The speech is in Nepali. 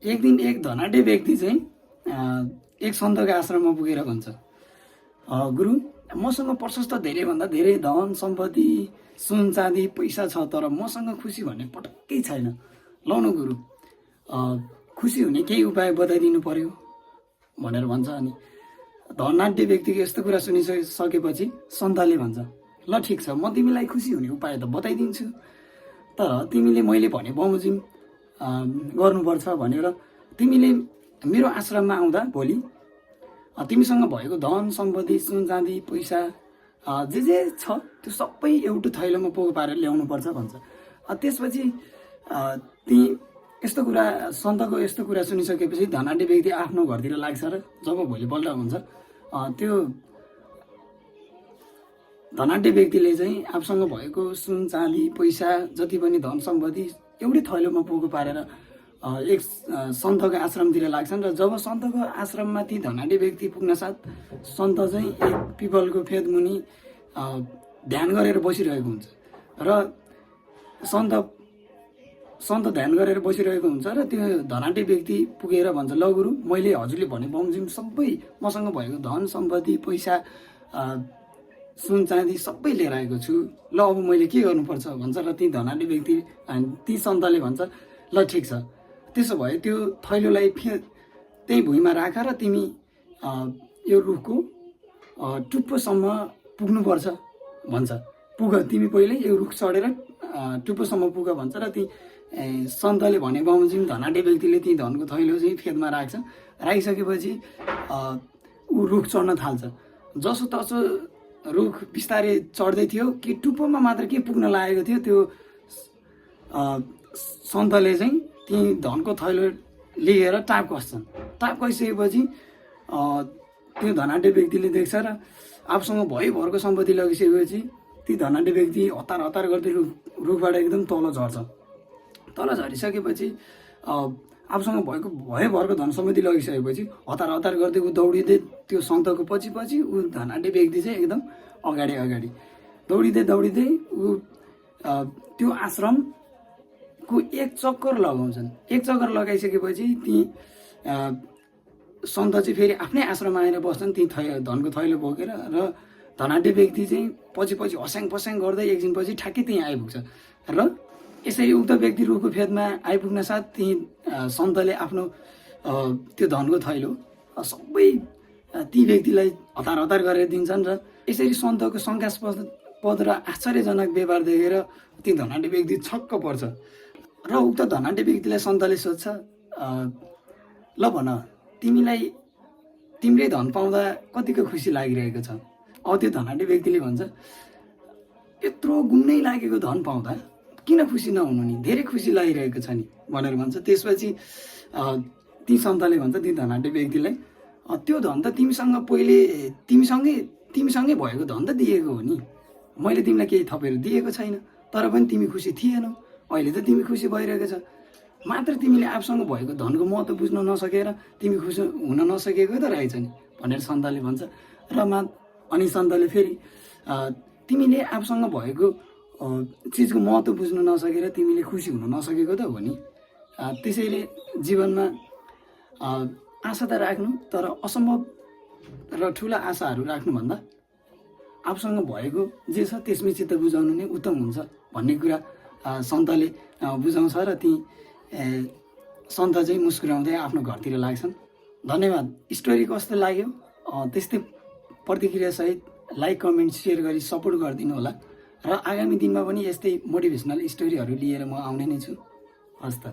एक दिन एक धनाढ्य व्यक्ति चाहिँ एक सन्तको आश्रममा पुगेर भन्छ, गुरु, मसँग प्रशस्त धेरैभन्दा धेरै धन सम्पत्ति सुन चाँदी पैसा छ, तर मसँग खुसी भन्ने पटक्कै छैन। लौ न गुरु, खुसी हुने केही उपाय बताइदिनु पर्यो भनेर भन्छ। अनि धनाढ्य व्यक्तिको यस्तो कुरा सुनिसकेपछि सन्तले भन्छ, ल ठिक छ, म तिमीलाई खुसी हुने उपाय त बताइदिन्छु, तर तिमीले मैले भने बमोजिम गर्नुपर्छ भनेर तिमीले मेरो आश्रममा आउँदा भोलि तिमीसँग भएको धन सम्पत्ति सुन चाँदी पैसा जे छ त्यो सबै एउटा थैलोमा पोको पारेर ल्याउनुपर्छ भन्छ। त्यसपछि ती यस्तो कुरा सन्तको यस्तो कुरा सुनिसकेपछि धनाढ्य व्यक्ति आफ्नो घरतिर लाग्छ र जब भोलिपल्ट हुन्छ त्यो धनाढ्य व्यक्तिले चाहिँ आफूसँग भएको सुन चाँदी पैसा जति पनि धन सम्पत्ति एउटै थैलोमा पोको पारेर एक सन्तको आश्रमतिर लाग्छन्। र जब सन्तको आश्रममा ती धनाढ्य व्यक्ति पुग्न साथ सन्त चाहिँ एक पिपलको फेदमुनि ध्यान गरेर बसिरहेको हुन्छ र सन्त ध्यान गरेर बसिरहेको हुन्छ र त्यो धनाढ्य व्यक्ति पुगेर भन्छ, ल गुरु, मैले हजुरले भने बमोजिम सबै मसँग भएको धन सम्पत्ति पैसा सुन चाँदी सबै लिएर आएको छु, ल अब मैले के गर्नुपर्छ भन्छ। र ती धनाढ्य व्यक्ति ती सन्तले भन्छ, ल ठिक छ, त्यसो भए त्यो थैलोलाई त्यही भुइँमा राख र तिमी यो रुखको टुप्पोसम्म पुग्नुपर्छ भन्छ। पुग, तिमी पहिले यो रुख चढेर टुप्पोसम्म पुग भन्छ। र ती सन्तले भने बमोजिम धनाढ्य व्यक्तिले ती धनको थैलो चाहिँ फेदमा राख्छ। राखिसकेपछि ऊ रुख चढ्न थाल्छ। जसो तसो रुख बिस्तारै चढ्दै थियो कि टुप्पोमा मात्र के पुग्न लागेको थियो, त्यो सन्तले चाहिँ ती धनको थैलो लिएर टाप कस्छन्। टाप कसिसकेपछि त्यो धनाढ्य व्यक्तिले देख्छ र आफूसँग भरको सम्पत्ति लगिसकेपछि ती धनाढ्य व्यक्ति हतार हतार गर्दै रुखबाट एकदम तल झर्छ। तल झरिसकेपछि आफूसँग भरको धन सम्पत्ति लगिसकेपछि हतार हतार गर्दै ऊ दौडिँदै त्यो सन्तको पछि ऊ धनाढ्य व्यक्ति चाहिँ एकदम अगाडि दौडिँदै ऊ त्यो आश्रमको एक चक्कर लगाउँछन्। एक चक्कर लगाइसकेपछि ती सन्त चाहिँ फेरि आफ्नै आश्रममा आएर बस्छन् ती धनको थैलो बोकेर, र धनाढ्य व्यक्ति चाहिँ पछि हस्याङ पस्याङ गर्दै एकछिनपछि ठ्याक्कै त्यहीँ आइपुग्छ। र यसरी उक्त व्यक्ति रुखको फेदमा आइपुग्न साथ ती सन्तले आफ्नो त्यो धनको थैलो सबै ती व्यक्तिलाई हतार हतार गरेर दिन्छन्। र यसरी सन्तको शङ्कास्पद र आश्चर्यजनक व्यवहार देखेर ती धनाढ्य व्यक्ति छक्क पर्छ। र उक्त धनाढ्य व्यक्तिलाई सन्तले सोध्छ, ल भन, तिमीलाई तिम्रै धन पाउँदा कतिको खुसी लागिरहेको छ? त्यो धनाढ्य व्यक्तिले भन्छ, यत्रो गुन्नै लागेको धन पाउँदा किन खुसी नहुनु नि, धेरै खुसी लागिरहेको छ नि भनेर भन्छ। त्यसपछि ती सन्तले भन्छ ती धनाढ्य व्यक्तिलाई, त्यो धन त तिमीसँग पहिले तिमीसँगै भएको धन त दिएको हो नि, मैले तिमीलाई केही थपेर दिएको छैन, तर पनि तिमी खुसी थिएनौ, अहिले त तिमी खुसी भइरहेको छ, मात्र तिमीले आफूसँग भएको धनको महत्त्व बुझ्न नसकेर तिमी खुसी हुन नसकेको त रहेछ नि भनेर सन्तले भन्छ। र अनि सन्तले फेरि तिमीले आफूसँग भएको चिजको महत्त्व बुझ्न नसकेर तिमीले खुसी हुन नसकेको त हो नि, त्यसैले जीवनमा आशा त राख्नु, तर असम्भव र ठुला आशाहरू राख्नुभन्दा आफूसँग भएको जे छ त्यसमै चित्त बुझाउनु नै उत्तम हुन्छ भन्ने कुरा सन्तले बुझाउँछ। र ती सन्त चाहिँ मुस्कुराउँदै आफ्नो घरतिर लाग्छन्। धन्यवाद। स्टोरी कस्तो लाग्यो त्यस्तै प्रतिक्रियासहित लाइक कमेन्ट सेयर गरी सपोर्ट गरिदिनु होला। र आगामी दिनमा पनि यस्तै मोटिभेसनल स्टोरीहरू लिएर म आउने नै छु। हस् त।